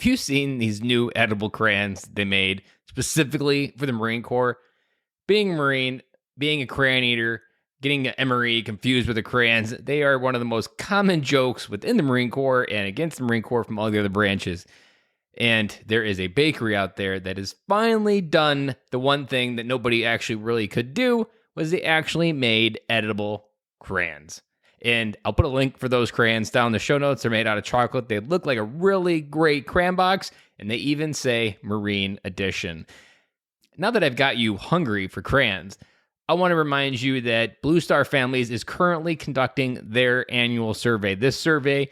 have you seen these new edible crayons they made specifically for the Marine Corps? Being a Marine, being a crayon eater, getting MRE confused with the crayons, they are one of the most common jokes within the Marine Corps and against the Marine Corps from all the other branches. And there is a bakery out there that has finally done the one thing that nobody actually really could do, was they actually made edible crayons. And I'll put a link for those crayons down in the show notes. They're made out of chocolate. They look like a really great crayon box, and they even say Marine Edition. Now that I've got you hungry for crayons, I want to remind you that Blue Star Families is currently conducting their annual survey. This survey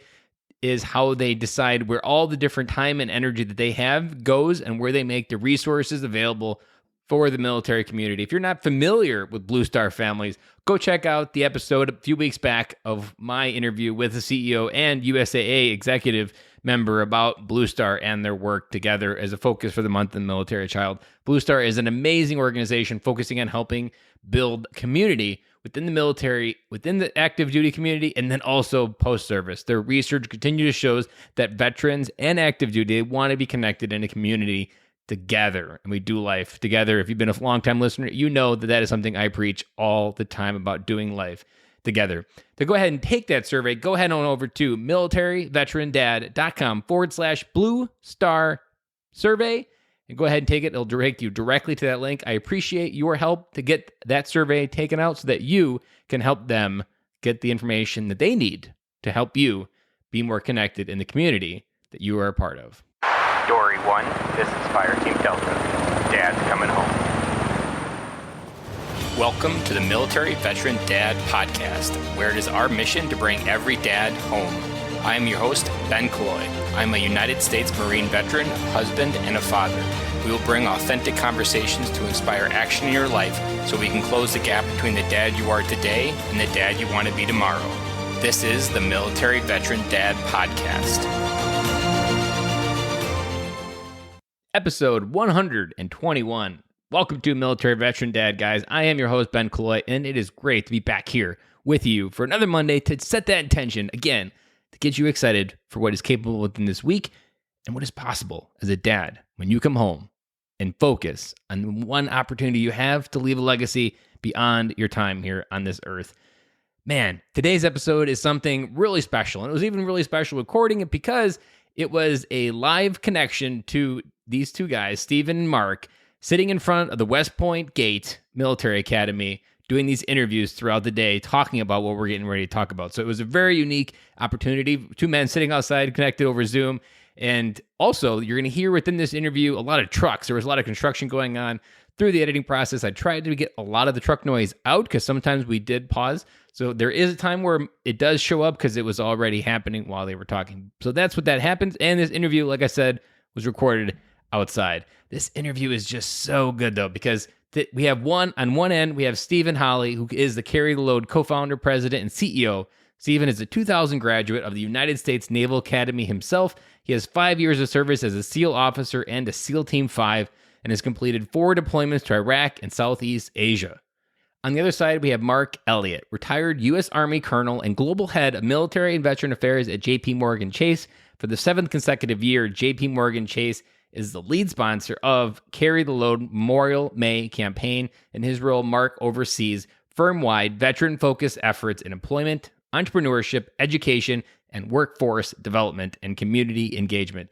is how they decide where all the different time and energy that they have goes and where they make the resources available for the military community. If you're not familiar with Blue Star Families, go check out the episode a few weeks back of my interview with the CEO and USAA executive member about Blue Star and their work together as a focus for the month of the military child. Blue Star is an amazing organization focusing on helping build community within the military, within the active duty community, and then also post-service. Their research continues to show that veterans and active duty want to be connected in a community together, and we do life together. If you've been a long-time listener, you know that that is something I preach all the time about doing life together. To go ahead and take that survey, go ahead on over to militaryveterandad.com/Blue Star Survey and go ahead and take it. It'll direct you directly to that link. I appreciate your help to get that survey taken out so that you can help them get the information that they need to help you be more connected in the community that you are a part of. Dory 1, this is Fire Team Delta. Dad's coming home. Welcome to the Military Veteran Dad Podcast, where it is our mission to bring every dad home. I am your host, Ben Cloy. I'm a United States Marine veteran, husband, and a father. We will bring authentic conversations to inspire action in your life so we can close the gap between the dad you are today and the dad you want to be tomorrow. This is the Military Veteran Dad Podcast. Episode 121. Welcome to Military Veteran Dad, guys. I am your host, Ben Cloy, and it is great to be back here with you for another Monday to set that intention, again, to get you excited for what is capable within this week and what is possible as a dad when you come home and focus on one opportunity you have to leave a legacy beyond your time here on this earth. Man, today's episode is something really special, and it was even really special recording it because it was a live connection to these two guys, Stephen and Mark, sitting in front of the West Point Gate Military Academy, doing these interviews throughout the day, talking about what we're getting ready to talk about. So it was a very unique opportunity. Two men sitting outside, connected over Zoom. And also, you're going to hear within this interview a lot of trucks. There was a lot of construction going on through the editing process. I tried to get a lot of the truck noise out because sometimes we did pause. So there is a time where it does show up because it was already happening while they were talking. So that's what that happens. And this interview, like I said, was recorded outside. This interview is just so good, though, because we have on one end, we have Stephen Holley, who is the Carry the Load co-founder, president, and CEO. Stephen is a 2000 graduate of the United States Naval Academy himself. He has 5 years of service as a SEAL officer and a SEAL Team 5, and has completed 4 deployments to Iraq and Southeast Asia. On the other side, we have Mark Elliott, retired U.S. Army colonel and global head of military and veteran affairs at J.P. Morgan Chase. For the 7th consecutive year, J.P. Morgan Chase is the lead sponsor of Carry the Load Memorial May campaign. In his role, Mark oversees firm-wide veteran-focused efforts in employment, entrepreneurship, education, and workforce development and community engagement.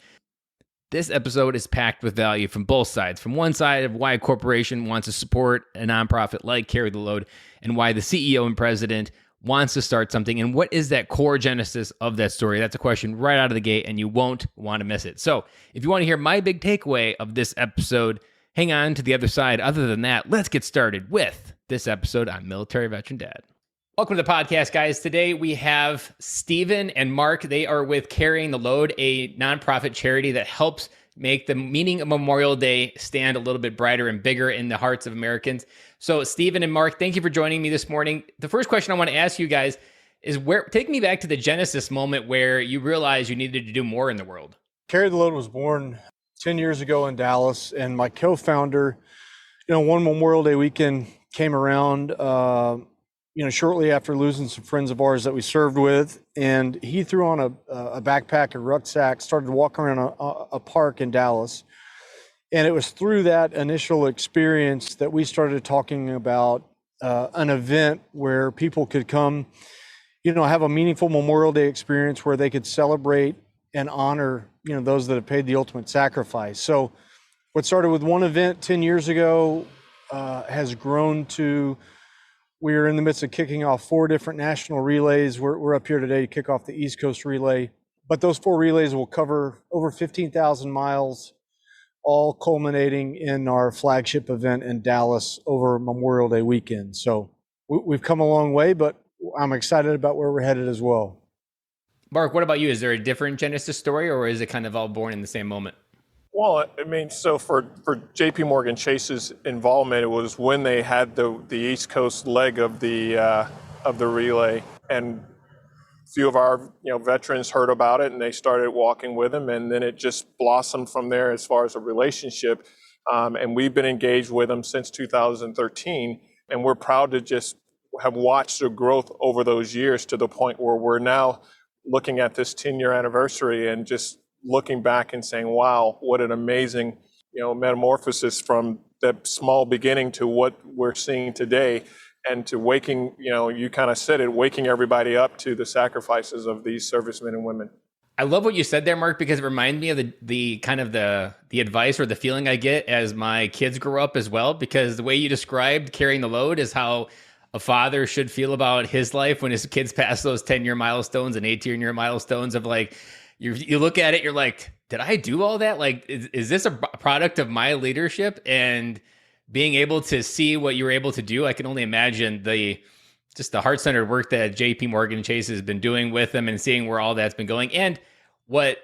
This episode is packed with value from both sides. From one side of why a corporation wants to support a nonprofit like Carry the Load, and why the CEO and president wants to start something, and what is that core genesis of that story? That's a question right out of the gate, and you won't want to miss it. So if you want to hear my big takeaway of this episode, hang on to the other side. Other than that, let's get started with this episode on Military Veteran Dad. Welcome to the podcast, guys. Today we have Stephen and Mark. They are with Carrying the Load, a nonprofit charity that helps make the meaning of Memorial Day stand a little bit brighter and bigger in the hearts of Americans. So Stephen and Mark, thank you for joining me this morning. The first question I want to ask you guys is take me back to the genesis moment where you realized you needed to do more in the world. Carry the Load was born 10 years ago in Dallas, and my co-founder, one Memorial Day weekend came around, shortly after losing some friends of ours that we served with, and he threw on a backpack, a rucksack, started walking around a park in Dallas. And it was through that initial experience that we started talking about an event where people could come, have a meaningful Memorial Day experience where they could celebrate and honor, those that have paid the ultimate sacrifice. So what started with one event 10 years ago has grown to, we're in the midst of kicking off 4 different national relays. We're up here today to kick off the East Coast relay, but those 4 relays will cover over 15,000 miles, all culminating in our flagship event in Dallas over Memorial Day weekend. So we've come a long way, but I'm excited about where we're headed as well. Mark, what about you? Is there a different Genesis story, or is it kind of all born in the same moment? Well, I mean, so for J.P. Morgan Chase's involvement, it was when they had the East Coast leg of the relay, and a few of our veterans heard about it, and they started walking with him, and then it just blossomed from there as far as a relationship. And we've been engaged with them since 2013, and we're proud to just have watched the growth over those years to the point where we're now looking at this 10-year anniversary and just looking back and saying, wow, what an amazing, metamorphosis from that small beginning to what we're seeing today, and to waking, you kind of said it, waking everybody up to the sacrifices of these servicemen and women. I love what you said there, Mark, because it reminded me of the kind of the advice or the feeling I get as my kids grow up as well, because the way you described carrying the load is how a father should feel about his life when his kids pass those 10-year milestones and 18-year milestones of like, you look at it, you're like, did I do all that? Like, is this a product of my leadership? And being able to see what you were able to do, I can only imagine the heart-centered work that J.P. Morgan Chase has been doing with them and seeing where all that's been going. And what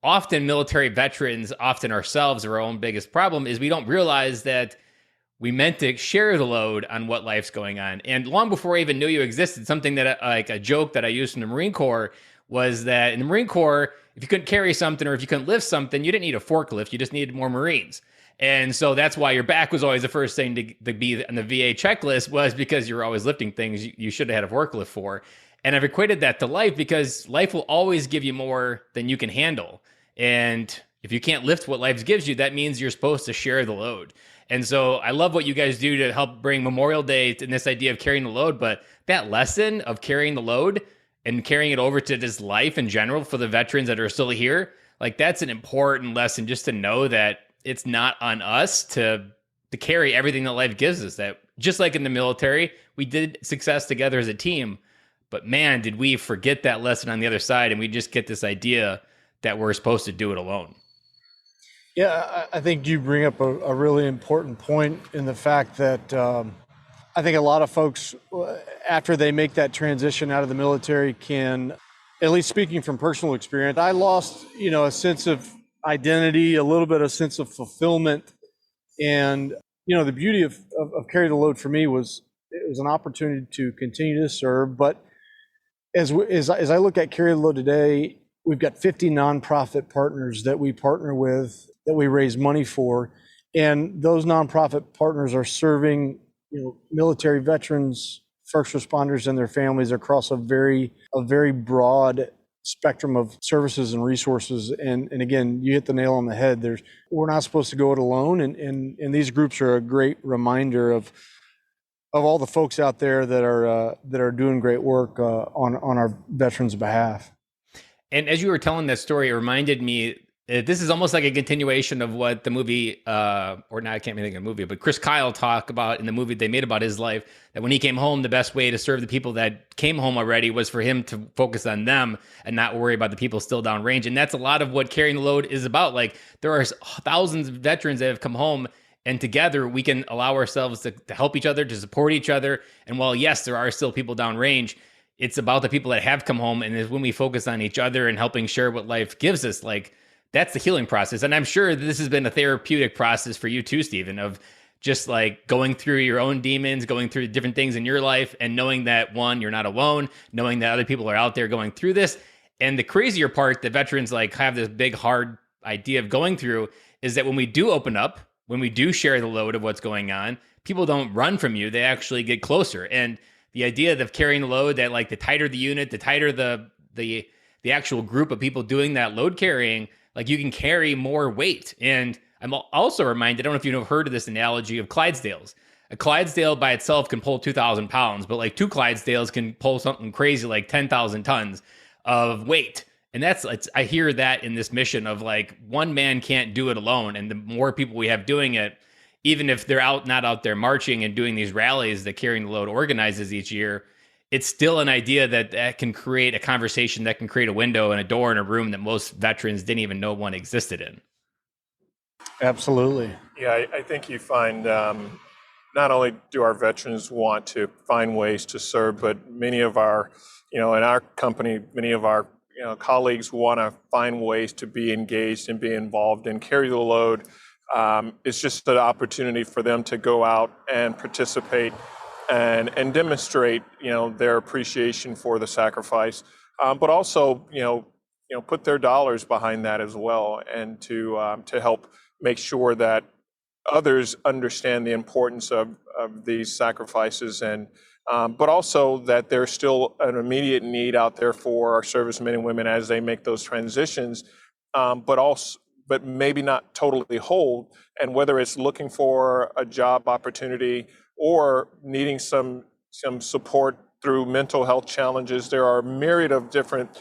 often military veterans, often ourselves, our own biggest problem is we don't realize that we meant to share the load on what life's going on. And long before I even knew you existed, something that like a joke that I used in the Marine Corps was that in the Marine Corps, if you couldn't carry something or if you couldn't lift something, you didn't need a forklift. You just needed more Marines. And so that's why your back was always the first thing to be on the VA checklist, was because you were always lifting things you should have had a forklift for. And I've equated that to life, because life will always give you more than you can handle. And if you can't lift what life gives you, that means you're supposed to share the load. And so I love what you guys do to help bring Memorial Day and this idea of carrying the load. But that lesson of carrying the load and carrying it over to this life in general for the veterans that are still here, like that's an important lesson, just to know that it's not on us to carry everything that life gives us. That just like in the military, we did success together as a team, but man, did we forget that lesson on the other side, and we just get this idea that we're supposed to do it alone. Yeah, I think you bring up a really important point in the fact that I think a lot of folks, after they make that transition out of the military, can, at least speaking from personal experience, I lost, a sense of identity, a little bit of sense of fulfillment. And, the beauty of Carry the Load for me was, it was an opportunity to continue to serve. But as I look at Carry the Load today, we've got 50 nonprofit partners that we partner with, that we raise money for. And those nonprofit partners are serving, military veterans, first responders and their families across a very broad spectrum of services and resources. And again, you hit the nail on the head. We're not supposed to go it alone. And these groups are a great reminder of all the folks out there that are doing great work on our veterans' behalf. And as you were telling that story, it reminded me, this is almost like a continuation of what the movie, or now I can't even think of the movie, but Chris Kyle talked about in the movie they made about his life, that when he came home, the best way to serve the people that came home already was for him to focus on them and not worry about the people still downrange. And that's a lot of what Carrying the Load is about. Like, there are thousands of veterans that have come home, and together we can allow ourselves to help each other, to support each other. And while, yes, there are still people downrange, it's about the people that have come home. And it's when we focus on each other and helping share what life gives us, like, that's the healing process. And I'm sure this has been a therapeutic process for you too, Stephen, of just like going through your own demons, going through different things in your life, and knowing that, one, you're not alone, knowing that other people are out there going through this. And the crazier part that veterans like have this big, hard idea of going through is that when we do open up, when we do share the load of what's going on, people don't run from you. They actually get closer. And the idea of carrying the load, that like the tighter the unit, the tighter the actual group of people doing that load carrying, like you can carry more weight. And I'm also reminded, I don't know if you've heard of this analogy of Clydesdales. A Clydesdale by itself can pull 2,000 pounds, but like two Clydesdales can pull something crazy like 10,000 tons of weight. And I hear that in this mission of like one man can't do it alone. And the more people we have doing it, even if they're not out there marching and doing these rallies that Carrying the Load organizes each year, it's still an idea that can create a conversation, that can create a window and a door in a room that most veterans didn't even know one existed in. Absolutely. Yeah, I think you find not only do our veterans want to find ways to serve, but many of our, in our company, many of our colleagues want to find ways to be engaged and be involved and Carry the Load. It's just an opportunity for them to go out and participate and demonstrate, their appreciation for the sacrifice, but also, put their dollars behind that as well, and to help make sure that others understand the importance of these sacrifices, and but also that there's still an immediate need out there for our servicemen and women as they make those transitions, but maybe not totally whole, and whether it's looking for a job opportunity or needing some support through mental health challenges. There are a myriad of different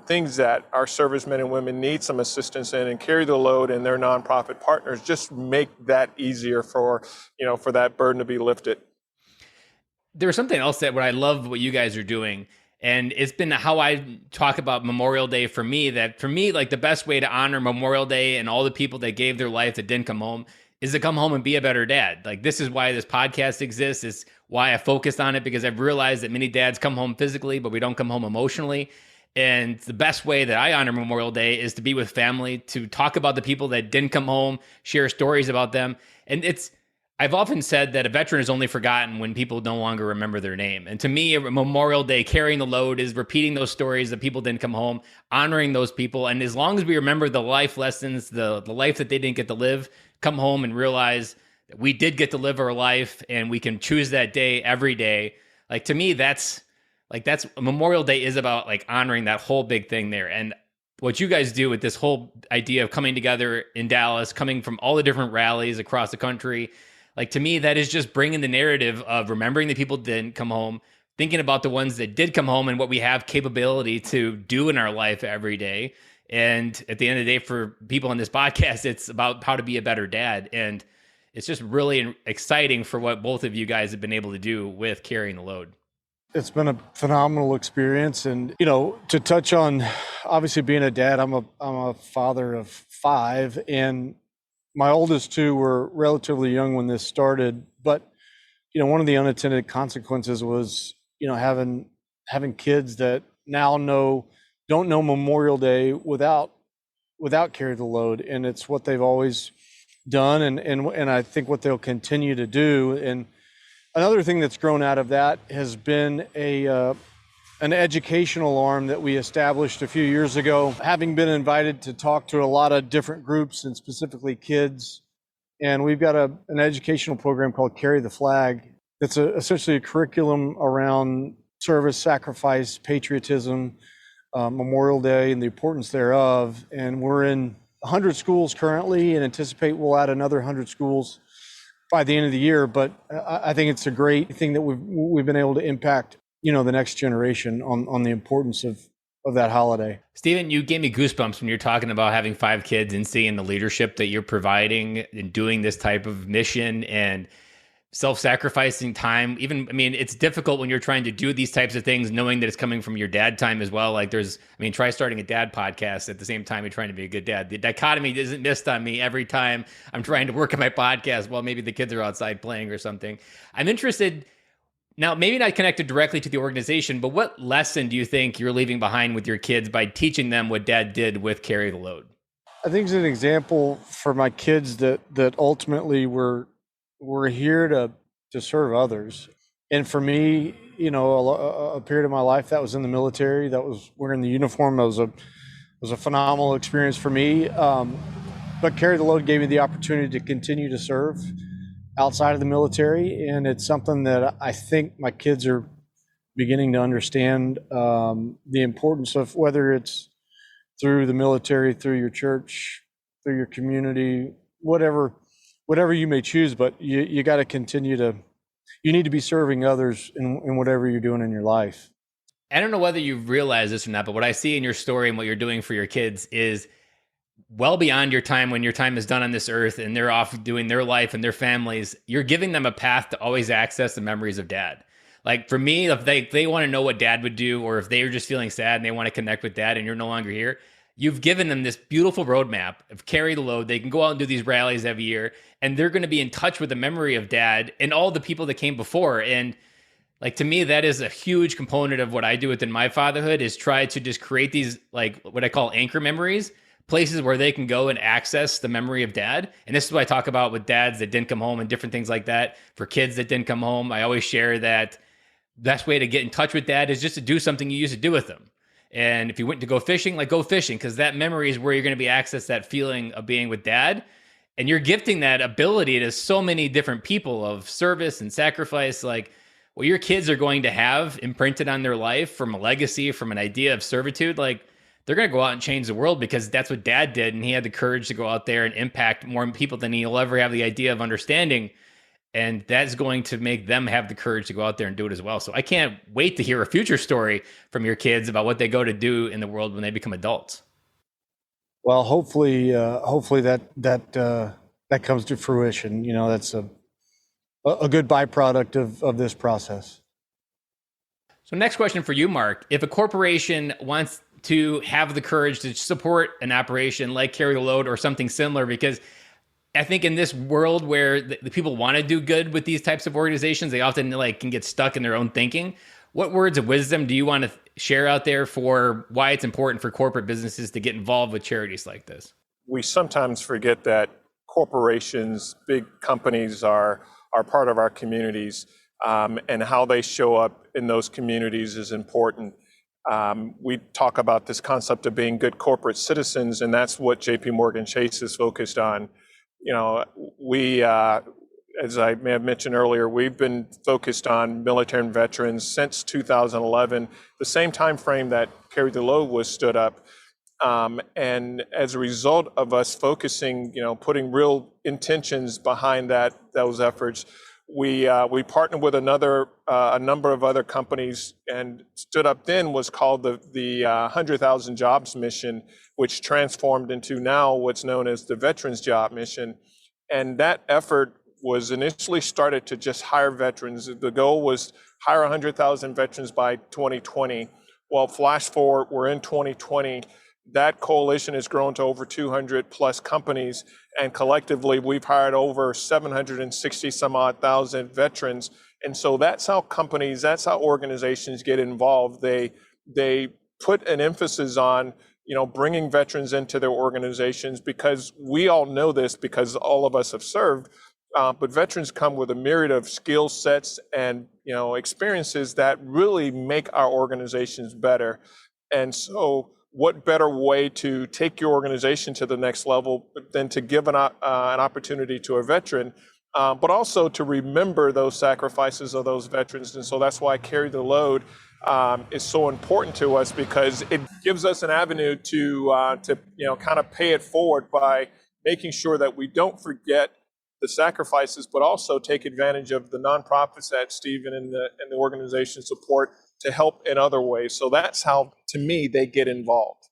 things that our servicemen and women need some assistance in, and Carry the Load and their nonprofit partners just make that easier for that burden to be lifted. There's something else that what I love what you guys are doing, and it's been how I talk about Memorial Day for me, like the best way to honor Memorial Day and all the people that gave their life that didn't come home is to come home and be a better dad. Like, this is why this podcast exists. It's why I focused on it, because I've realized that many dads come home physically, but we don't come home emotionally. And the best way that I honor Memorial Day is to be with family, to talk about the people that didn't come home, share stories about them. And I've often said that a veteran is only forgotten when people no longer remember their name. And to me, Memorial Day, Carrying the Load, is repeating those stories that people didn't come home, honoring those people. And as long as we remember the life lessons, the life that they didn't get to live, come home and realize that we did get to live our life and we can choose that day every day. Like, to me, that's Memorial Day is about like honoring that whole big thing there. And what you guys do with this whole idea of coming together in Dallas, coming from all the different rallies across the country, like, to me, that is just bringing the narrative of remembering the people that didn't come home, thinking about the ones that did come home and what we have capability to do in our life every day. And at the end of the day, for people on this podcast, it's about how to be a better dad. And it's just really exciting for what both of you guys have been able to do with Carrying the Load. It's been a phenomenal experience. And, to touch on, obviously being a dad, I'm a father of 5, and my oldest 2 were relatively young when this started. But, one of the unintended consequences was, having kids that now don't know Memorial Day without Carry the Load. And it's what they've always done. And I think what they'll continue to do. And another thing that's grown out of that has been an educational arm that we established a few years ago, having been invited to talk to a lot of different groups and specifically kids. And we've got an educational program called Carry the Flag. That's essentially a curriculum around service, sacrifice, patriotism, Memorial Day, and the importance thereof. And we're in 100 schools currently, and anticipate we'll add another 100 schools by the end of the year. But I think it's a great thing that we've been able to impact, the next generation on the importance of that holiday. Stephen, you gave me goosebumps when you're talking about having 5 kids and seeing the leadership that you're providing in doing this type of mission and self-sacrificing time. It's difficult when you're trying to do these types of things, knowing that it's coming from your dad time as well. Like, try starting a dad podcast at the same time you're trying to be a good dad. The dichotomy isn't missed on me every time I'm trying to work on my podcast while maybe the kids are outside playing or something. I'm interested now, maybe not connected directly to the organization, but what lesson do you think you're leaving behind with your kids by teaching them what dad did with Carry the Load? I think it's an example for my kids that ultimately we're here to serve others. And for me, a period of my life that was in the military, that was wearing the uniform, was a phenomenal experience for me. But Carry the Load gave me the opportunity to continue to serve outside of the military, and it's something that I think my kids are beginning to understand, the importance of, whether it's through the military, through your church, through your community, whatever you may choose. But you got to continue to, you need to be serving others in whatever you're doing in your life. I don't know whether you realize this or not, but what I see in your story and what you're doing for your kids is well beyond your time, when your time is done on this earth and they're off doing their life and their families. You're giving them a path to always access the memories of dad. Like for me, if they want to know what dad would do, or if they are just feeling sad and they want to connect with dad and you're no longer here, you've given them this beautiful roadmap of carry the load. They can go out and do these rallies every year, and they're going to be in touch with the memory of dad and all the people that came before. And like, to me, that is a huge component of what I do within my fatherhood, is try to just create these, like, what I call anchor memories, places where they can go and access the memory of dad. And this is what I talk about with dads that didn't come home and different things like that. For kids that didn't come home, I always share that best way to get in touch with dad is just to do something you used to do with them. And if you went to go fishing, like, go fishing, because that memory is where you're going to be access that feeling of being with dad. And you're gifting that ability to so many different people of service and sacrifice. Like, what your kids are going to have imprinted on their life from a legacy, from an idea of servitude, like, they're going to go out and change the world, because that's what dad did. And he had the courage to go out there and impact more people than he'll ever have the idea of understanding. And that's going to make them have the courage to go out there and do it as well. So I can't wait to hear a future story from your kids about what they go to do in the world when they become adults. Well, hopefully that comes to fruition. You know, that's a good byproduct of this process. So next question for you, Mark. If a corporation wants to have the courage to support an operation like Carry the Load or something similar, because I think in this world where the people want to do good with these types of organizations, they often can get stuck in their own thinking. What words of wisdom do you want to share out there for why it's important for corporate businesses to get involved with charities like this? We sometimes forget that corporations, big companies are part of our communities, and how they show up in those communities is important. We talk about this concept of being good corporate citizens, and that's what JP Morgan Chase is focused on. You know, we, as I may have mentioned earlier, we've been focused on military and veterans since 2011, the same time frame that Carry the Load was stood up. And as a result of us focusing, putting real intentions behind those efforts, we partnered with a number of other companies, and stood up then was called the 100,000 Jobs Mission, which transformed into now what's known as the Veterans Job Mission. And that effort was initially started to just hire veterans. The goal was hire 100,000 veterans by 2020. Well, flash forward, we're in 2020. That coalition has grown to over 200 plus companies, and collectively we've hired over 760 some odd thousand veterans. And so that's how organizations get involved. They put an emphasis on, bringing veterans into their organizations, because we all know this, because all of us have served. But veterans come with a myriad of skill sets and experiences that really make our organizations better. And so, what better way to take your organization to the next level than to give an opportunity to a veteran, but also to remember those sacrifices of those veterans. And so that's why Carry the Load is so important to us, because it gives us an avenue to kind of pay it forward by making sure that we don't forget the sacrifices, but also take advantage of the nonprofits that Stephen and the organization support to help in other ways. So that's how, to me, they get involved.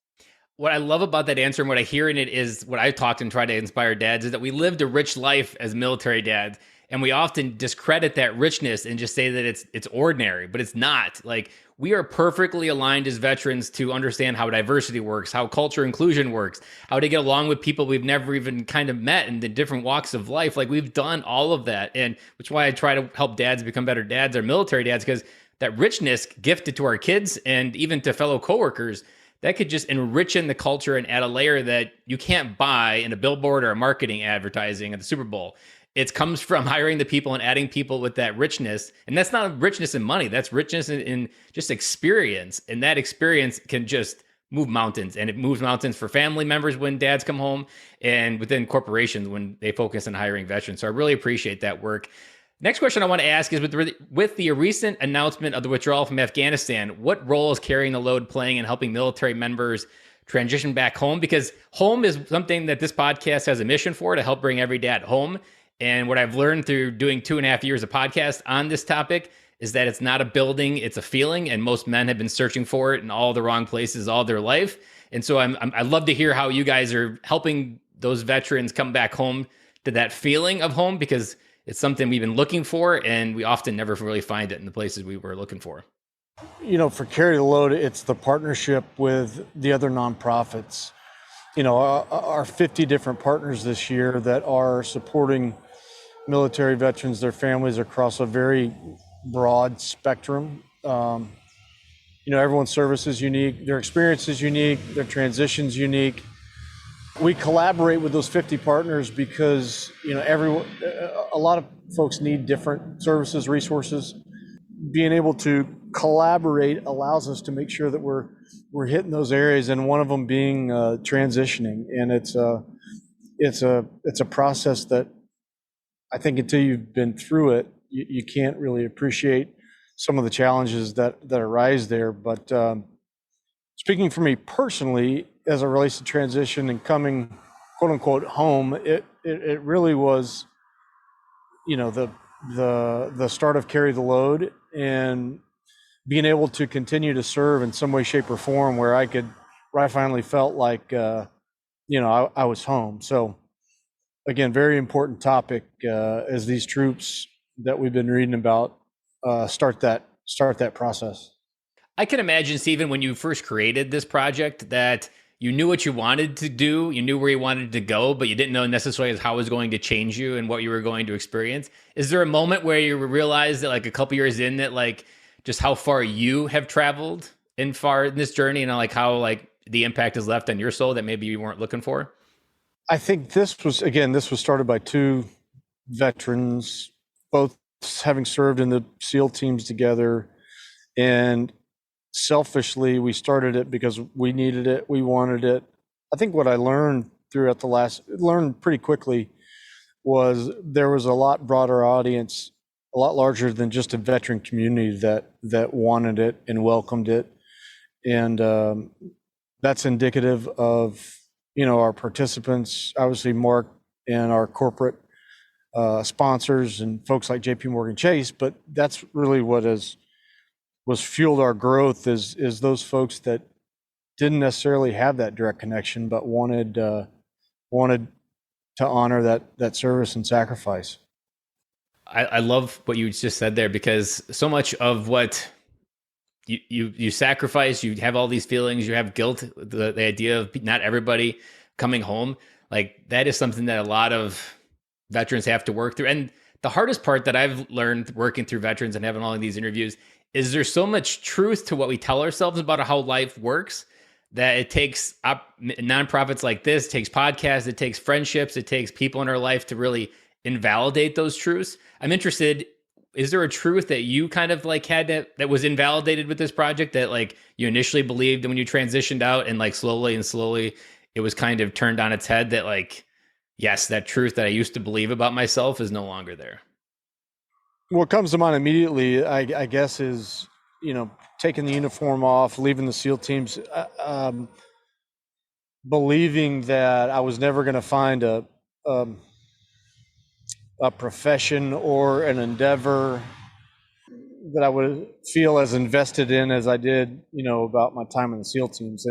What I love about that answer, and what I hear in it, is what I talked and try to inspire dads, is that we lived a rich life as military dads, and we often discredit that richness and just say that it's ordinary, but it's not. Like, we are perfectly aligned as veterans to understand how diversity works, how culture inclusion works, how to get along with people we've never even kind of met in the different walks of life. Like, we've done all of that, and which is why I try to help dads become better dads or military dads, because that richness gifted to our kids and even to fellow coworkers, that could just enrich in the culture and add a layer that you can't buy in a billboard or a marketing advertising at the Super Bowl. It comes from hiring the people and adding people with that richness. And that's not richness in money. That's richness in just experience. And that experience can just move mountains, and it moves mountains for family members when dads come home, and within corporations when they focus on hiring veterans. So I really appreciate that work. Next question I want to ask is with the recent announcement of the withdrawal from Afghanistan, what role is Carrying the Load playing in helping military members transition back home? Because home is something that this podcast has a mission for, to help bring every dad home. And what I've learned through doing 2.5 years of podcast on this topic is that it's not a building, it's a feeling. And most men have been searching for it in all the wrong places all their life. And so I'd love to hear how you guys are helping those veterans come back home to that feeling of home, because it's something we've been looking for, and we often never really find it in the places we were looking for. For Carry the Load, it's the partnership with the other nonprofits. Our 50 different partners this year that are supporting military veterans, their families, across a very broad spectrum. Everyone's service is unique, their experience is unique, their transition's unique. We collaborate with those 50 partners because, a lot of folks need different services, resources. Being able to collaborate allows us to make sure that we're hitting those areas, and one of them being transitioning. And it's a process that I think until you've been through it, you can't really appreciate some of the challenges that arise there. But speaking for me personally, as it relates to transition and coming, quote unquote, home, it really was, the start of Carry the Load, and being able to continue to serve in some way, shape, or form where I finally felt like, I was home. So again, very important topic as these troops that we've been reading about start that process. I can imagine, Stephen, when you first created this project, that you knew what you wanted to do, you knew where you wanted to go, but you didn't know necessarily how it was going to change you and what you were going to experience. Is there a moment where you realized that, like a couple years in, that like just how far you have traveled in this journey, and like how like the impact is left on your soul that maybe you weren't looking for? I think this was started by two veterans, both having served in the SEAL teams together, and selfishly, we started it because we needed it, we wanted it. I think what I learned learned pretty quickly, was there was a lot broader audience, a lot larger than just a veteran community that wanted it and welcomed it. And that's indicative of, our participants, obviously Mark, and our corporate sponsors and folks like JP Chase, but that's really what was fueled our growth is those folks that didn't necessarily have that direct connection, but wanted to honor that service and sacrifice. I love what you just said there, because so much of what you sacrifice, you have all these feelings, you have guilt, the idea of not everybody coming home, like that is something that a lot of veterans have to work through. And the hardest part that I've learned working through veterans and having all of these interviews is there's so much truth to what we tell ourselves about how life works that it takes nonprofits like this, it takes podcasts, it takes friendships, it takes people in our life to really invalidate those truths. I'm interested, is there a truth that you kind of like had that was invalidated with this project, that like you initially believed, and when you transitioned out and like slowly it was kind of turned on its head, that like, yes, that truth that I used to believe about myself is no longer there? What comes to mind immediately, I guess, is, taking the uniform off, leaving the SEAL teams, believing that I was never going to find a profession or an endeavor that I would feel as invested in as I did, about my time in the SEAL teams.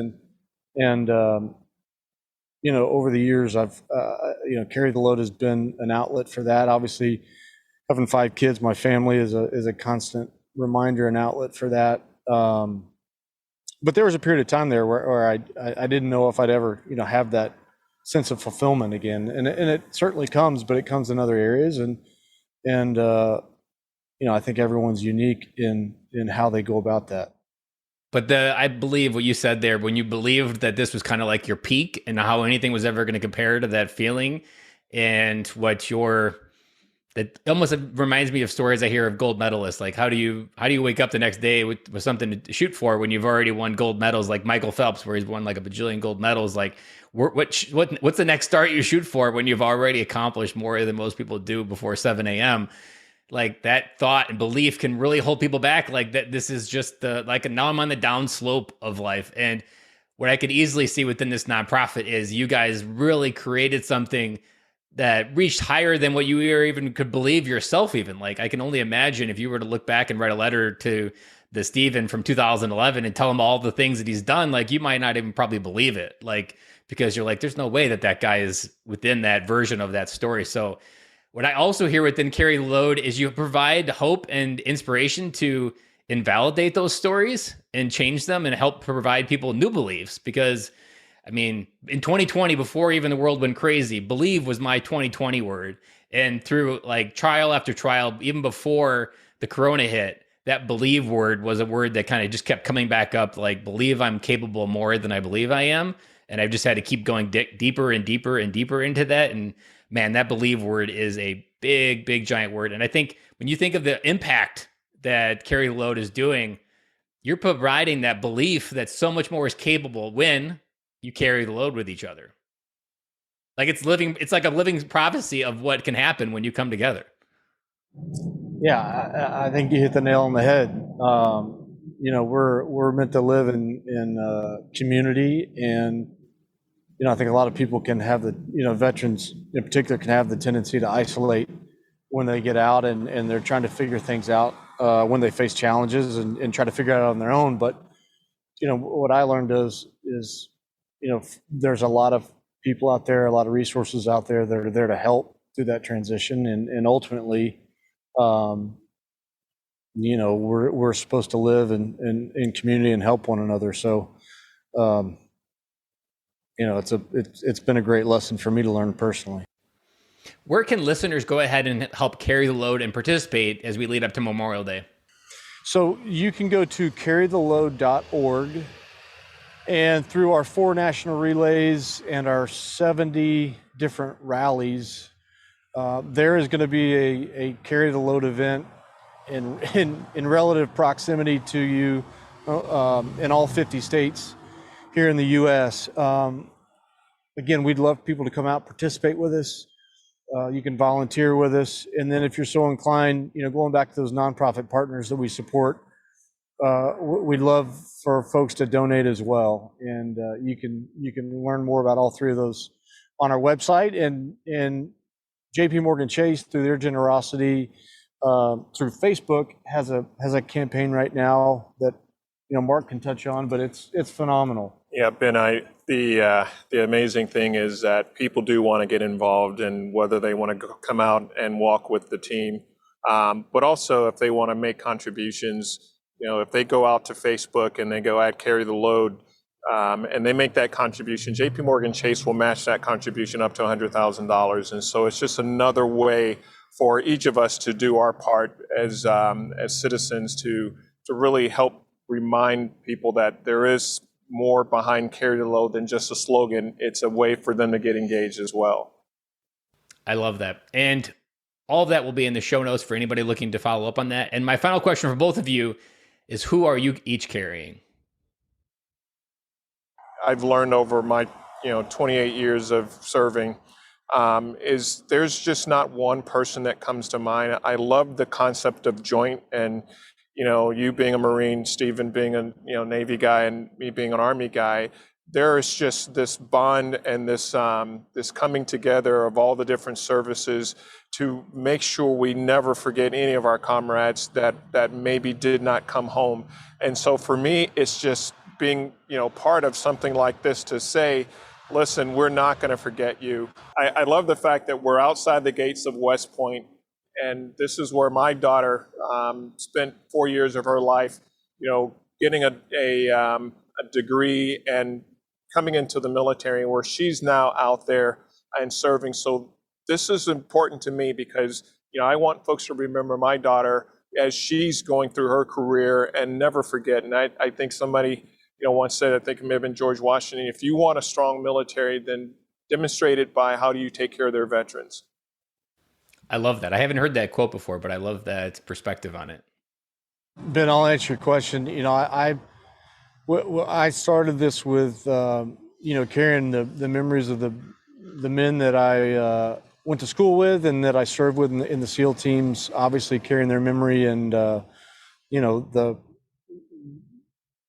And over the years, I've, Carry the Load has been an outlet for that. Obviously, having 5 kids, my family is a constant reminder and outlet for that. But there was a period of time there where I didn't know if I'd ever, have that sense of fulfillment again. And it certainly comes, but it comes in other areas. And I think everyone's unique in how they go about that. But I believe what you said there, when you believed that this was kind of like your peak and how anything was ever going to compare to that feeling, and what It almost reminds me of stories I hear of gold medalists. Like, how do you wake up the next day with something to shoot for when you've already won gold medals? Like Michael Phelps, where he's won like a bajillion gold medals. Like, what's the next start you shoot for when you've already accomplished more than most people do before 7 a.m.? Like, that thought and belief can really hold people back. Like, that this is just now I'm on the down slope of life. And what I could easily see within this nonprofit is you guys really created something that reached higher than what you even could believe yourself. Even, like, I can only imagine if you were to look back and write a letter to the Steven from 2011 and tell him all the things that he's done, like, you might not even probably believe it, like, because you're like, there's no way that guy is within that version of that story. So what I also hear within Carry the Load is you provide hope and inspiration to invalidate those stories and change them and help provide people new beliefs. Because, I mean, in 2020, before even the world went crazy, believe was my 2020 word. And through like trial after trial, even before the corona hit, that believe word was a word that kind of just kept coming back up, like, believe I'm capable more than I believe I am. And I've just had to keep going deeper and deeper and deeper into that. And man, that believe word is a big, big, giant word. And I think when you think of the impact that Carry the Load is doing, you're providing that belief that so much more is capable when you carry the load with each other. Like, it's like a living prophecy of what can happen when you come together. Yeah, I think you hit the nail on the head. We're meant to live in community, and I think a lot of people can have veterans in particular can have the tendency to isolate when they get out and they're trying to figure things out when they face challenges and try to figure it out on their own. But, what I learned is, there's a lot of people out there, a lot of resources out there that are there to help through that transition. And ultimately, we're supposed to live in community and help one another. So, it's been a great lesson for me to learn personally. Where can listeners go ahead and help carry the load and participate as we lead up to Memorial Day? So you can go to carrytheload.org, and through our 4 national relays and our 70 different rallies, there is going to be a Carry the Load event in relative proximity to you in all 50 states here in the U.S. Again, we'd love people to come out, participate with us. You can volunteer with us. And then if you're so inclined, going back to those nonprofit partners that we support, we'd love for folks to donate as well. And you can learn more about all 3 of those on our website. And JP Morgan Chase, through their generosity, through Facebook, has a campaign right now that Mark can touch on, but it's phenomenal. Yeah, Ben, the amazing thing is that people do want to get involved, and whether they want to come out and walk with the team, but also if they want to make contributions, if they go out to Facebook and they go at Carry the Load, and they make that contribution, JP Morgan Chase will match that contribution up to $100,000. And so it's just another way for each of us to do our part as citizens to really help remind people that there is more behind Carry the Load than just a slogan. It's a way for them to get engaged as well. I love that. And all of that will be in the show notes for anybody looking to follow up on that. And my final question for both of you is, who are you each carrying? I've learned over my 28 years of serving is there's just not one person that comes to mind. I love the concept of joint, and you being a Marine, Stephen being a Navy guy, and me being an Army guy, there is just this bond and this coming together of all the different services to make sure we never forget any of our comrades that maybe did not come home. And so for me, it's just being part of something like this to say, listen, we're not going to forget you. I love the fact that we're outside the gates of West Point. And this is where my daughter spent 4 years of her life, getting a degree and coming into the military, where she's now out there and serving. So this is important to me because, I want folks to remember my daughter as she's going through her career and never forget. And I think somebody, once said, I think it may have been George Washington, if you want a strong military, then demonstrate it by how do you take care of their veterans. I love that. I haven't heard that quote before, but I love that perspective on it. Ben, I'll answer your question. I started this with, carrying the memories of the men that I went to school with and that I served with in the SEAL teams, obviously carrying their memory and, the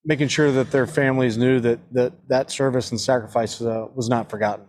making sure that their families knew that service and sacrifice was not forgotten.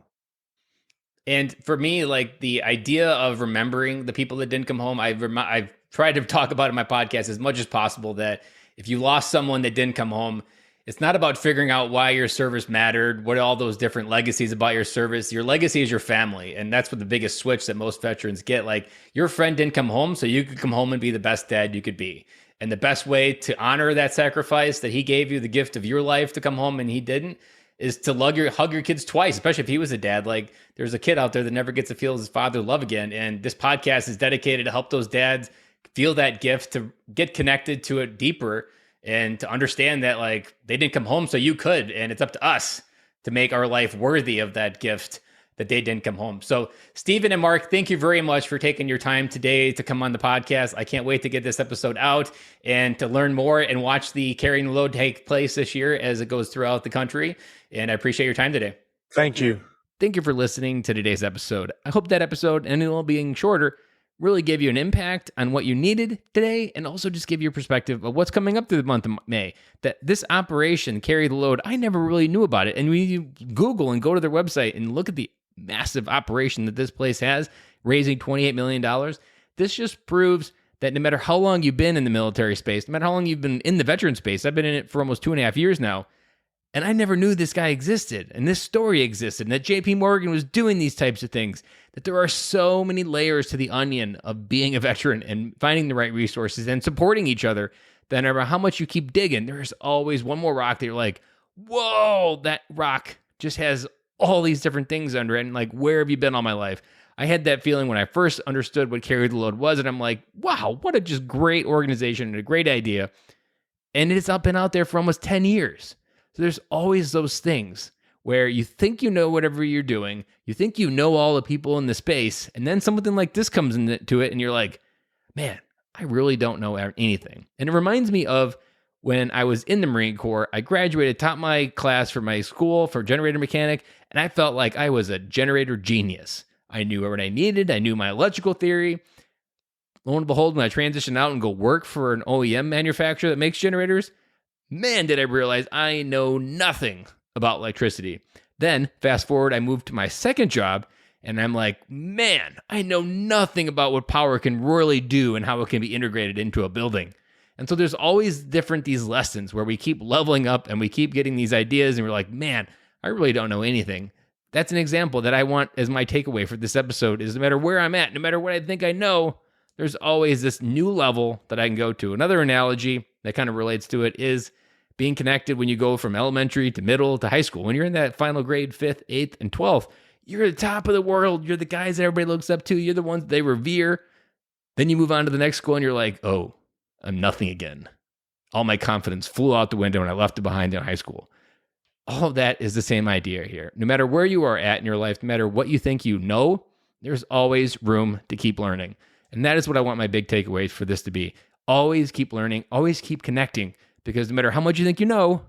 And for me, like the idea of remembering the people that didn't come home, I've tried to talk about in my podcast as much as possible that if you lost someone that didn't come home, it's not about figuring out why your service mattered, what are all those different legacies about your service. Your legacy is your family. And that's what the biggest switch that most veterans get. Like your friend didn't come home, so you could come home and be the best dad you could be. And the best way to honor that sacrifice that he gave you the gift of your life to come home and he didn't is to hug your kids twice, especially if he was a dad. Like there's a kid out there that never gets to feel his father love again. And this podcast is dedicated to help those dads feel that gift, to get connected to it deeper and to understand that like they didn't come home so you could. And it's up to us to make our life worthy of that gift that they didn't come home. So Stephen and Mark, thank you very much for taking your time today to come on the podcast. I can't wait to get this episode out and to learn more and watch the Carrying the Load take place this year as it goes throughout the country. And I appreciate your time today. Thank you. Thank you for listening to today's episode. I hope that episode, and it'll being shorter, really gave you an impact on what you needed today and also just give you a perspective of what's coming up through the month of May. That this operation, Carry the Load, I never really knew about it. And when you Google and go to their website and look at the massive operation that this place has, raising $28 million, this just proves that no matter how long you've been in the military space, no matter how long you've been in the veteran space, I've been in it for almost 2.5 years now, and I never knew this guy existed and this story existed and that JP Morgan was doing these types of things, that there are so many layers to the onion of being a veteran and finding the right resources and supporting each other that no matter how much you keep digging, there's always one more rock that you're like, whoa, that rock just has all these different things under it. And like, where have you been all my life? I had that feeling when I first understood what Carry the Load was. And I'm like, wow, what a just great organization and a great idea. And it's been out there for almost 10 years. So there's always those things where you think you know whatever you're doing, you think you know all the people in the space, and then something like this comes into it, and you're like, man, I really don't know anything. And it reminds me of when I was in the Marine Corps. I graduated, taught my class for my school for generator mechanic, and I felt like I was a generator genius. I knew what I needed. I knew my electrical theory. Lo and behold, when I transitioned out and go work for an OEM manufacturer that makes generators, man, did I realize I know nothing about electricity. Then, fast forward, I moved to my second job, and I'm like, man, I know nothing about what power can really do and how it can be integrated into a building. And so there's always these lessons where we keep leveling up and we keep getting these ideas, and we're like, man, I really don't know anything. That's an example that I want as my takeaway for this episode is no matter where I'm at, no matter what I think I know, there's always this new level that I can go to. Another analogy that kind of relates to it is being connected when you go from elementary to middle to high school. When you're in that final grade, 5th, 8th, and 12th, you're at the top of the world. You're the guys that everybody looks up to. You're the ones they revere. Then you move on to the next school and you're like, oh, I'm nothing again. All my confidence flew out the window and I left it behind in high school. All of that is the same idea here. No matter where you are at in your life, no matter what you think you know, there's always room to keep learning. And that is what I want my big takeaway for this to be. Always keep learning, always keep connecting, because no matter how much you think you know,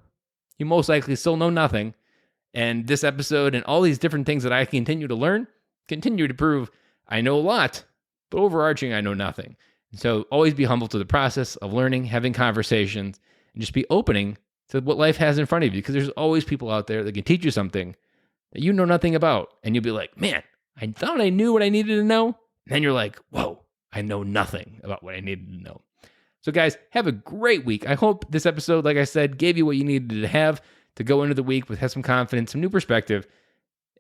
you most likely still know nothing. And this episode and all these different things that I continue to learn continue to prove I know a lot, but overarching, I know nothing. And so always be humble to the process of learning, having conversations, and just be opening to what life has in front of you, because there's always people out there that can teach you something that you know nothing about. And you'll be like, man, I thought I knew what I needed to know. And then you're like, whoa, I know nothing about what I needed to know. So guys, have a great week. I hope this episode, like I said, gave you what you needed to have to go into the week with some confidence, some new perspective,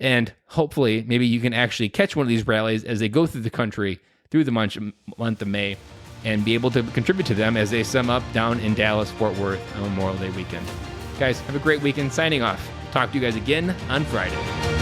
and hopefully maybe you can actually catch one of these rallies as they go through the country through the month of May and be able to contribute to them as they sum up down in Dallas, Fort Worth on Memorial Day weekend. Guys, have a great weekend. Signing off. Talk to you guys again on Friday.